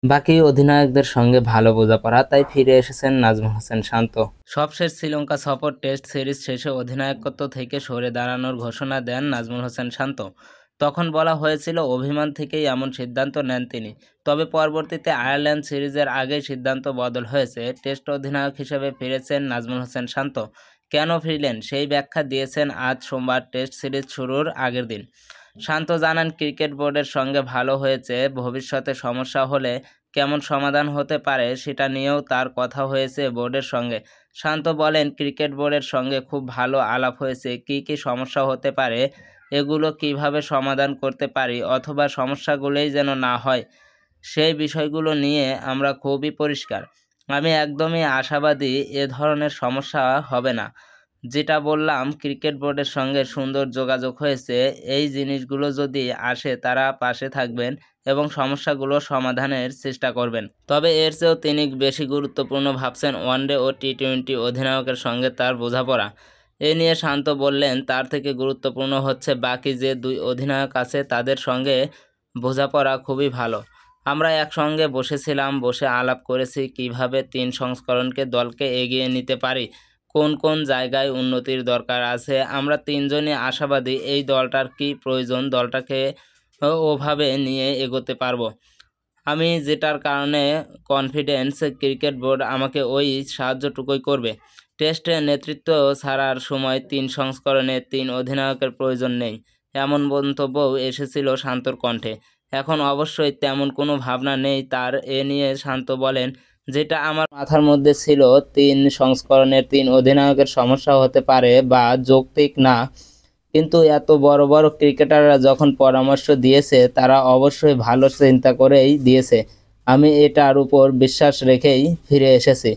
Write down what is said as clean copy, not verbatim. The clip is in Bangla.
বাকি অধিনায়কদের সঙ্গে ভালো বোঝাপড়া, তাই ফিরে এসেছেন নাজমুল হোসেন শান্ত। সবশেষ শ্রীলঙ্কা সফর টেস্ট সিরিজ শেষে অধিনায়কত্ব থেকে সরে দাঁড়ানোর ঘোষণা দেন নাজমুল হোসেন শান্ত। তখন বলা হয়েছিল অভিমান থেকেই এমন সিদ্ধান্ত নেন তিনি। তবে পরবর্তীতে আয়ারল্যান্ড সিরিজের আগেই সিদ্ধান্ত বদল হয়েছে। টেস্ট অধিনায়ক হিসেবে ফিরেছেন নাজমুল হোসেন শান্ত। কেন ফিরলেন সেই ব্যাখ্যা দিয়েছেন আজ সোমবার টেস্ট সিরিজ শুরুর আগের দিন। শান্ত জানান, ক্রিকেট বোর্ডের সঙ্গে ভালো হয়েছে, ভবিষ্যতে সমস্যা হলে কেমন সমাধান হতে পারে সেটা নিয়েও তার কথা হয়েছে বোর্ডের সঙ্গে। শান্ত বলেন, ক্রিকেট বোর্ডের সঙ্গে খুব ভালো আলাপ হয়েছে, কী কী সমস্যা হতে পারে, এগুলো কিভাবে সমাধান করতে পারি অথবা সমস্যাগুলোই যেন না হয়, সেই বিষয়গুলো নিয়ে আমরা খুবই পরিষ্কার। আমি একদমই আশাবাদী এ ধরনের সমস্যা হবে না। যেটা বললাম, ক্রিকেট বোর্ডের সঙ্গে সুন্দর যোগাযোগ হয়েছে, এই জিনিসগুলো যদি আসে তারা পাশে থাকবেন এবং সমস্যাগুলো সমাধানের চেষ্টা করবেন। তবে এর চেয়েও তিনি বেশি গুরুত্বপূর্ণ ভাবছেন ওয়ানডে ও টি-20 অধিনায়কের সঙ্গে তার বোঝাপড়া। এ নিয়ে শান্ত বললেন, তার থেকে গুরুত্বপূর্ণ হচ্ছে বাকি যে দুই অধিনায়ক আছে তাদের সঙ্গে বোঝাপড়া খুবই ভালো। আমরা একসঙ্গে বসেছিলাম, বসে আলাপ করেছি কিভাবে 3 সংস্করণকে দলকে এগিয়ে নিতে পারি, কোন কোন জায়গায় উন্নতির দরকার আছে। আমরা তিনজনই আশাবাদী এই দলটার কী প্রয়োজন, দলটাকে ওভাবে নিয়ে এগোতে পারবো। আমি যেটার কারণে কনফিডেন্স, ক্রিকেট বোর্ড আমাকে ওই সাহায্যটুকুই করবে। টেস্টে নেতৃত্ব ছাড়ার সময় 3 সংস্করণে 3 অধিনায়কের প্রয়োজন নেই, এমন মন্তব্যও এসেছিল শান্তর কণ্ঠে। এখন অবশ্যই তেমন কোনো ভাবনা নেই তার। এ নিয়ে শান্ত বলেন, যেটা আমার মাথার মধ্যে ছিল, 3 সংস্করণের 3 অধিনায়কের সমস্যা হতে পারে বা যৌক্তিক না, কিন্তু এত বড় বড় ক্রিকেটাররা যখন পরামর্শ দিয়েছে তারা অবশ্যই ভালো চিন্তা করেই দিয়েছে। আমি এটার উপর বিশ্বাস রেখেই ফিরে এসেছি।